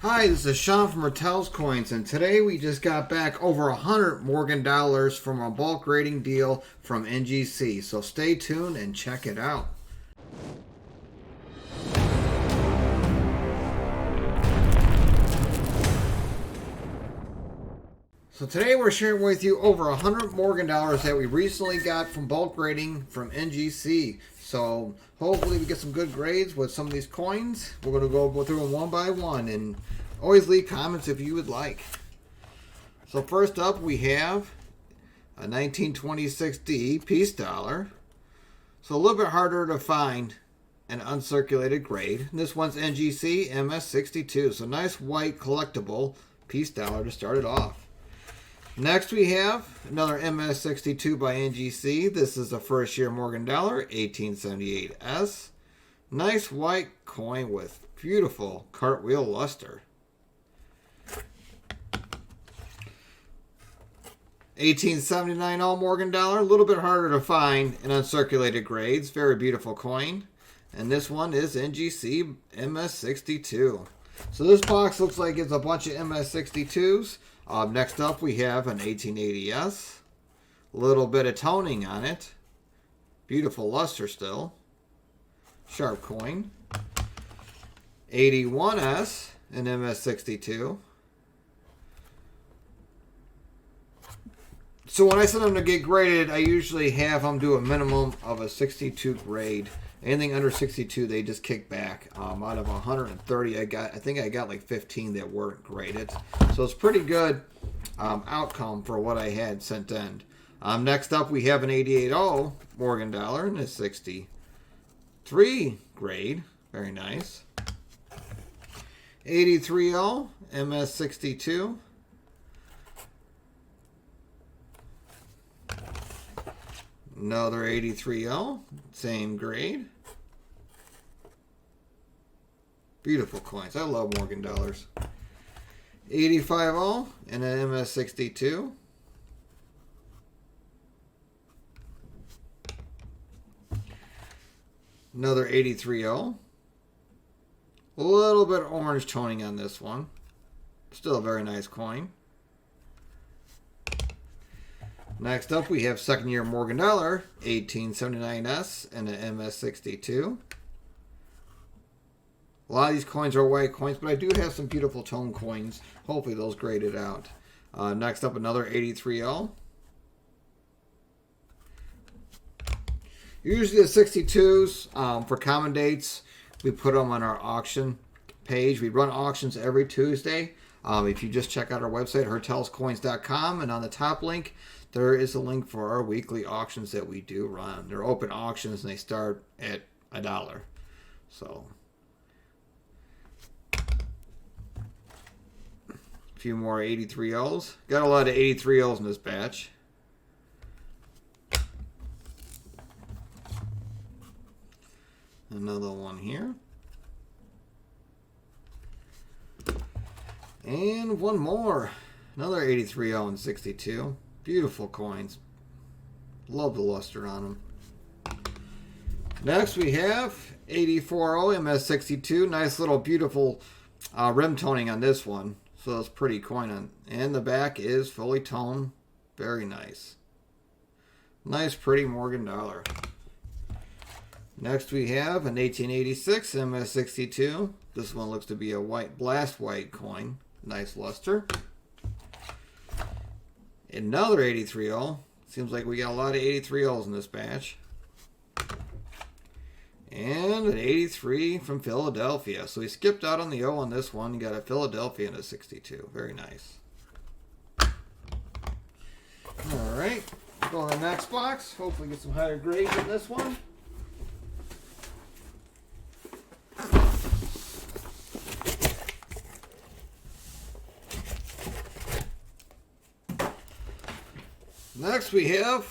Hi, this is Sean from Rattel's Coins, and today we just got back over 100 Morgan dollars from a bulk rating deal from NGC. So stay tuned and check it out. So today we're sharing with you over 100 Morgan dollars that we recently got from bulk rating from NGC. So hopefully we get some good grades with some of these coins. We're going to go through them one by one, and always leave comments if you would like. So first up we have a 1926D peace dollar. So a little bit harder to find an uncirculated grade. This one's NGC MS62. So nice white collectible peace dollar to start it off. Next we have another MS62 by NGC. This is a first year Morgan dollar, 1878S. Nice white coin with beautiful cartwheel luster. 1879 all Morgan dollar, a little bit harder to find in uncirculated grades. Very beautiful coin. And this one is NGC MS62. So this box looks like it's a bunch of MS62s. Next up we have an 1880S. A little bit of toning on it. Beautiful luster still. Sharp coin. 81S, an MS62. So when I send them to get graded, I usually have them do a minimum of a 62 grade. Anything under 62, they just kick back. Out of 130, I think I got like 15 that weren't graded. So it's pretty good outcome for what I had sent in. Next up, we have an 88.0 Morgan dollar in a 63 grade. Very nice. 83.0 MS62. Another 83.0, same grade. Beautiful coins. I love Morgan dollars. 85.0 and an MS62. Another 83.0. A little bit of orange toning on this one. Still a very nice coin. Next up, we have second year Morgan dollar, 1879S and an MS62. A lot of these coins are white coins, but I do have some beautiful tone coins. Hopefully those graded out. Next up, another 83L. Usually the 62s, for common dates, we put them on our auction page. We run auctions every Tuesday. If you just check out our website, hertelscoins.com, and on the top link, there is a link for our weekly auctions that we do run. They're open auctions and they start at $1. So a few more 83Ls. Got a lot of 83Ls in this batch. Another one here. And one more. Another 83L and 62. Beautiful coins. Love the luster on them. Next we have 84.0 MS62. Nice little beautiful rim toning on this one. So it's pretty coin on. And the back is fully toned. Very nice. Nice pretty Morgan dollar. Next we have an 1886 MS62. This one looks to be a white blast white coin. Nice luster. Another 83L. Seems like we got a lot of 83Ls in this batch. And an 83 from Philadelphia. So we skipped out on the O on this one. You got a Philadelphia and a 62. Very nice. Alright. Go to the next box. Hopefully get some higher grades in this one. Next we have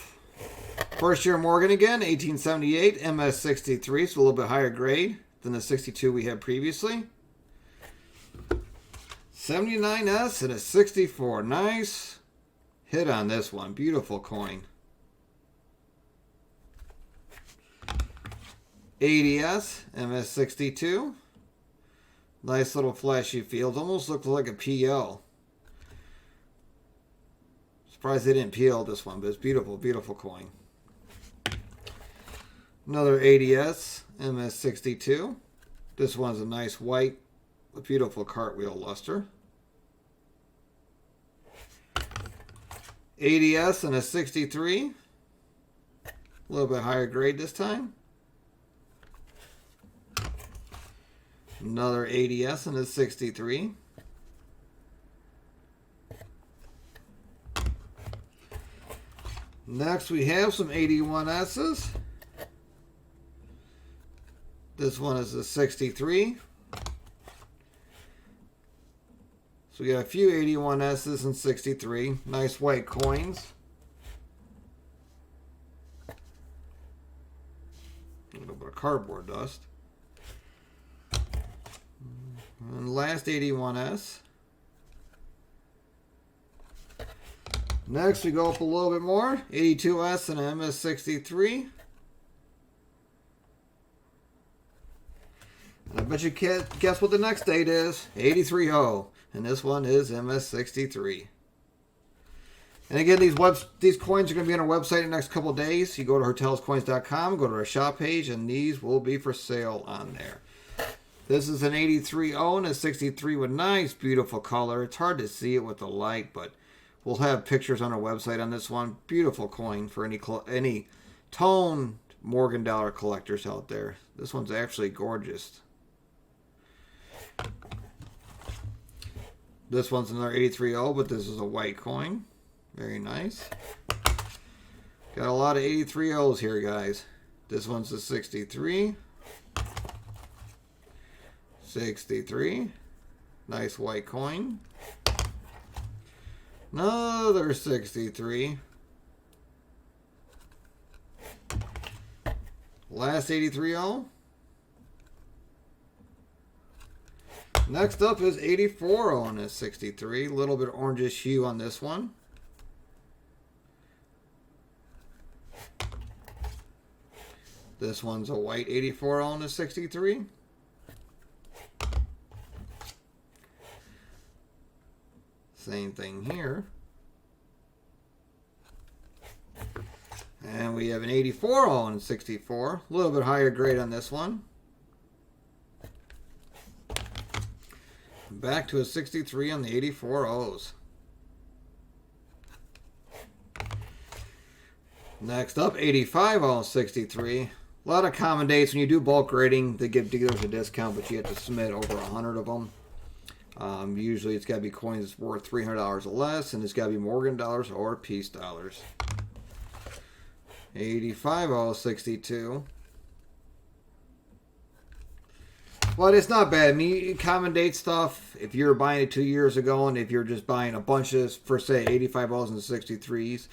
first year Morgan again, 1878 MS63, so a little bit higher grade than the 62 we had previously. 79S and a 64. Nice hit on this one. Beautiful coin. 80S MS62. Nice little flashy fields. Almost looks like a PL. Surprised they didn't PL this one, but it's beautiful, beautiful coin. Another ADS MS62. This one's a nice white, a beautiful cartwheel luster. ADS and a 63. A little bit higher grade this time. Another ADS and a 63. Next we have some 81S's. This one is a 63. So we got a few 81S's and 63. Nice white coins. A little bit of cardboard dust. And last 81S. Next we go up a little bit more. 82S and an MS63. And I bet you can't guess what the next date is. 83O. And this one is MS63. And again, these coins are going to be on our website in the next couple of days. You go to HortelesCoins.com, go to our shop page, and these will be for sale on there. This is an 83O and a 63 with nice, beautiful color. It's hard to see it with the light, but we'll have pictures on our website on this one. Beautiful coin for any toned Morgan dollar collectors out there. This one's actually gorgeous. This one's another 83O, but this is a white coin. Very nice. Got a lot of 83Os here, guys. This one's a 63. 63. Nice white coin. Another 63. Last 83O. Next up is 84O on this 63. A little bit orangish hue on this one. This one's a white 84O on the 63. Same thing here. And we have an 84O on 64. A little bit higher grade on this one. Back to a 63 on the 84Os. Next up, 85O on 63. A lot of common dates. When you do bulk grading, they give dealers a discount, but you have to submit over 100 of them. Usually it's got to be coins that's worth $300 or less, and it's got to be Morgan dollars or Peace dollars. 85O 62. But it's not bad. I mean, common date stuff, if you're buying it 2 years ago, and if you're just buying a bunch of, for say, 85Os and 63s,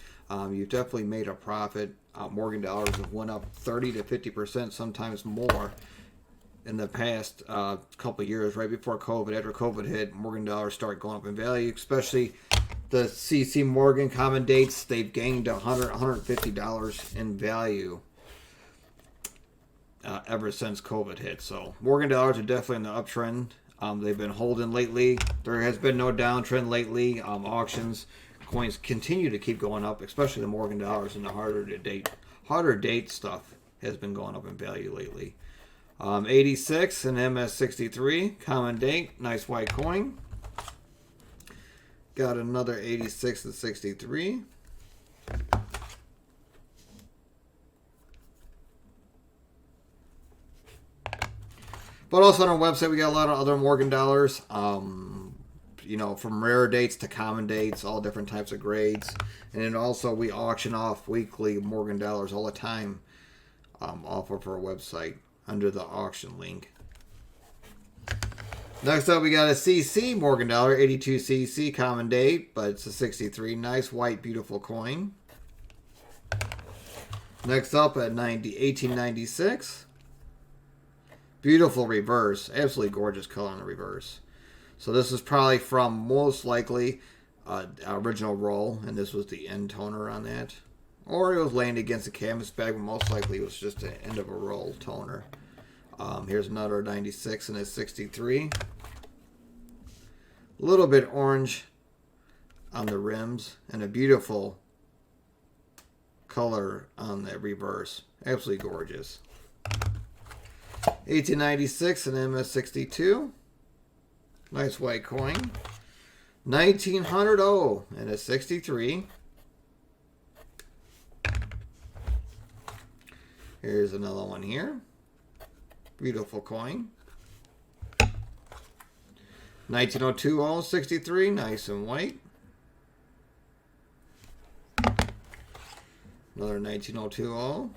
you've definitely made a profit. Morgan dollars have went up 30 to 50%, sometimes more, in the past couple of years, right before COVID. After COVID hit, Morgan dollars start going up in value, especially the CC Morgan common dates. They've gained $100, $150 in value ever since COVID hit. So Morgan dollars are definitely in the uptrend. They've been holding lately. There has been no downtrend lately. Auctions, coins continue to keep going up, especially the Morgan dollars, and the harder date stuff has been going up in value lately. 86 and MS63 common date, nice white coin. Got another 86 and 63. But also on our website, we got a lot of other Morgan dollars. You know, from rare dates to common dates, all different types of grades. And then also we auction off weekly Morgan dollars all the time off of our website under the auction link. Next up, we got a CC Morgan dollar, 82cc common date, but it's a 63. Nice white, beautiful coin. Next up at 1896. Beautiful reverse. Absolutely gorgeous color on the reverse. So this is probably from, most likely, original roll, and this was the end toner on that. Or it was laying against the canvas bag, but most likely it was just the end of a roll toner. Here's another 96 and a 63. A little bit orange on the rims and a beautiful color on the reverse. Absolutely gorgeous. 1896 and MS62. Nice white coin. 1900 and a 63. Here's another one here. Beautiful coin. 1902 63, nice and white. Another 1902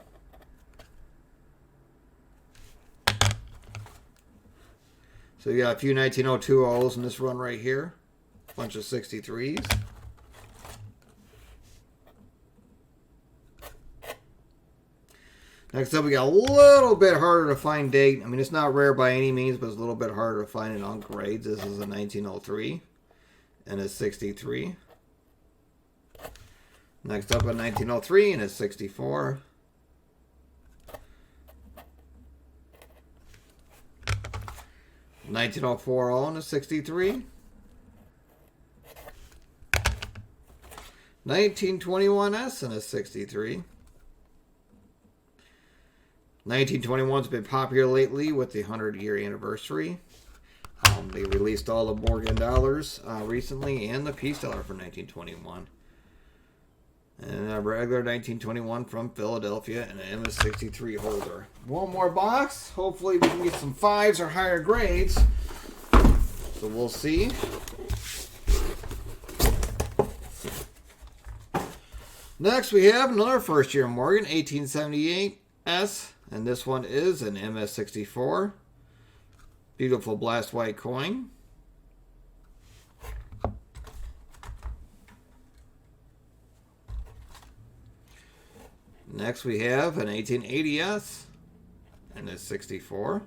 So you got a few 1902 in this run right here. Bunch of 63s. Next up, we got a little bit harder to find date. I mean, it's not rare by any means, but it's a little bit harder to find in on grades. This is a 1903 and a 63. Next up, a 1903 and a 64. $1904 and a 63. 1921S and a 63. 1921's been popular lately with the 100-year anniversary. They released all the Morgan dollars recently and the Peace dollar for 1921. And a regular 1921 from Philadelphia and an MS63 holder. One more box. Hopefully we can get some 5s or higher grades. So we'll see. Next we have another first year Morgan, 1878S. And this one is an MS64. Beautiful blast white coin. Next we have an 1880S and a 64.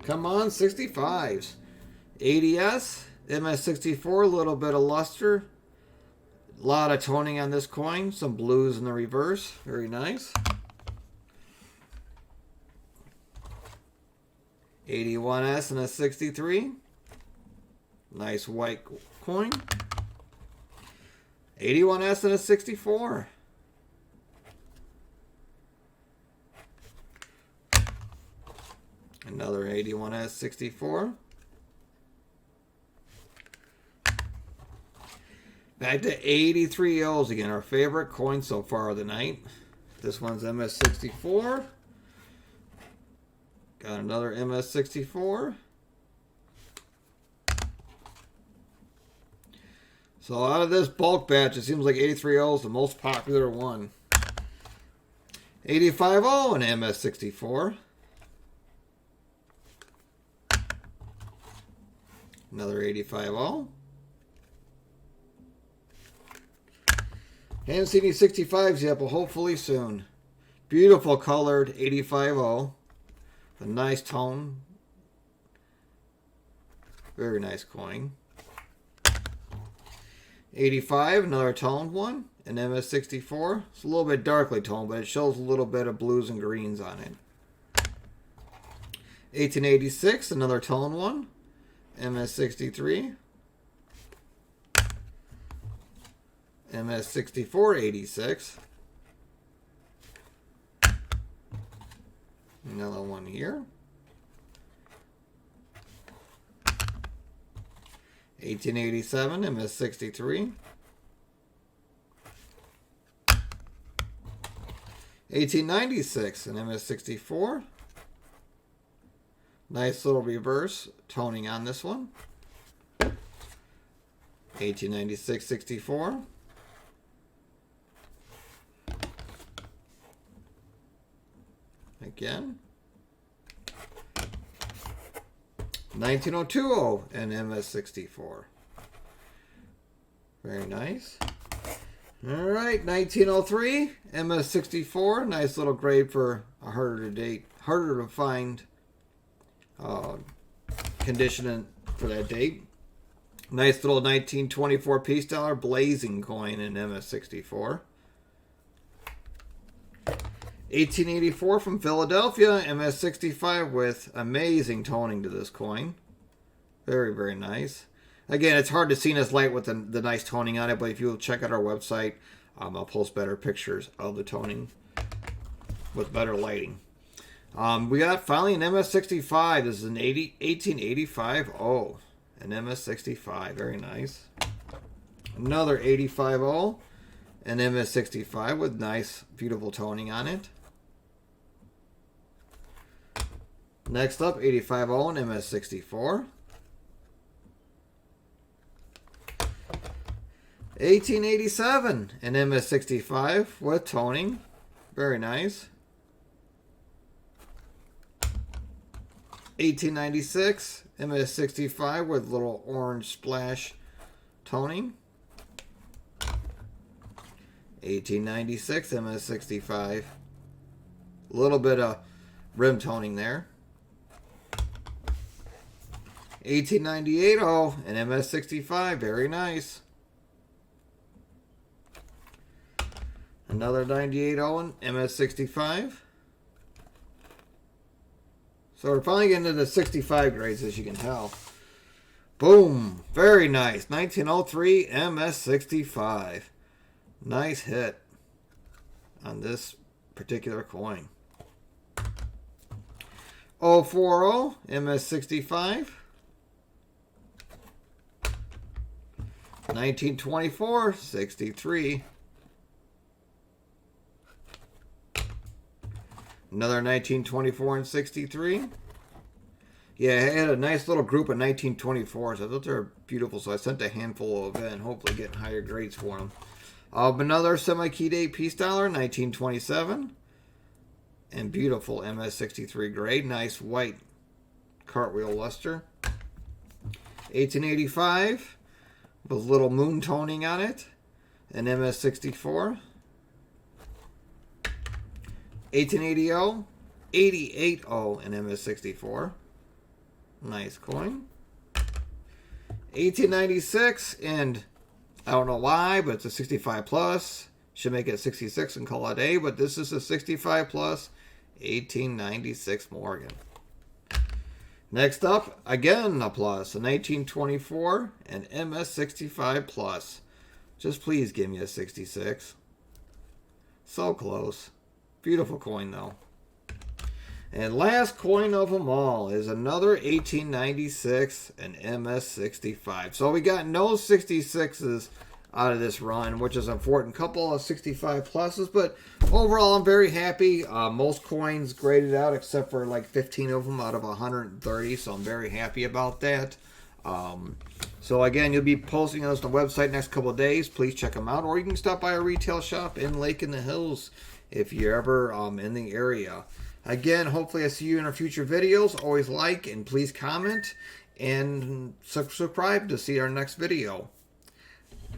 Come on, 65s. 80S, MS64, a little bit of luster. A lot of toning on this coin. Some blues in the reverse. Very nice. 81S and a 63. Nice white coin. 81S and a 64. Another 81S 64. Back to 83 O's again, our favorite coin so far of the night. This one's MS64. Got another MS64. So out of this bulk batch, it seems like 83 O is the most popular one. 85 O and MS64. Another 85 O. Haven't seen any 65s yet, but hopefully soon. Beautiful colored 85 O. A nice tone. Very nice coin. 85, another toned one. An MS64. It's a little bit darkly toned, but it shows a little bit of blues and greens on it. 1886, another toned one. MS63. MS64 86. Another one here. 1887 MS63. 1896 an MS64. Nice little reverse toning on this one. 1896 64. Again. 1902 and MS64. Very nice. All right, 1903 MS64. Nice little grade for a harder to find condition for that date. Nice little 1924 Peace dollar blazing coin in MS64. 1884 from Philadelphia, MS65 with amazing toning to this coin. Very, very nice. Again, it's hard to see in this light with the nice toning on it, but if you check out our website, I'll post better pictures of the toning with better lighting. We got finally an MS65. This is an 1885. Oh, an MS65. Very nice. Another 85 an MS65 with nice, beautiful toning on it. Next up, 85 an MS64. 1887, an MS65 with toning. Very nice. 1896, MS65 with little orange splash toning. 1896, MS65. A little bit of rim toning there. 1898, an MS65. Very nice. Another 98 MS65. So we're finally getting into the 65 grades, as you can tell. Boom. Very nice. 1903 MS65. Nice hit on this particular coin. 040 MS65. 1924 63. Another 1924 and 63. Yeah, I had a nice little group of 1924s. I thought they were beautiful, so I sent a handful of in, hopefully getting higher grades for them. Another semi-key date peace dollar, 1927. And beautiful MS63 grade. Nice white cartwheel luster. 1885 with little moon toning on it. An MS64. 1880, 88 an MS64. Nice coin. 1896, and I don't know why, but it's a 65 plus. Should make it 66 and call it A, but this is a 65 plus 1896 Morgan. Next up, again a plus, a 1924 and MS65 plus. Just please give me a 66. So close. Beautiful coin, though. And last coin of them all is another 1896 and MS65. So we got no 66s out of this run, which is important. Couple of 65 pluses, but overall I'm very happy. Most coins graded out except for like 15 of them out of 130, so I'm very happy about that. So again, you'll be posting those on the website next couple of days. Please check them out, or you can stop by our retail shop in Lake in the Hills if you're ever in the area. Again, hopefully I see you in our future videos. Always like and please comment and subscribe to see our next video.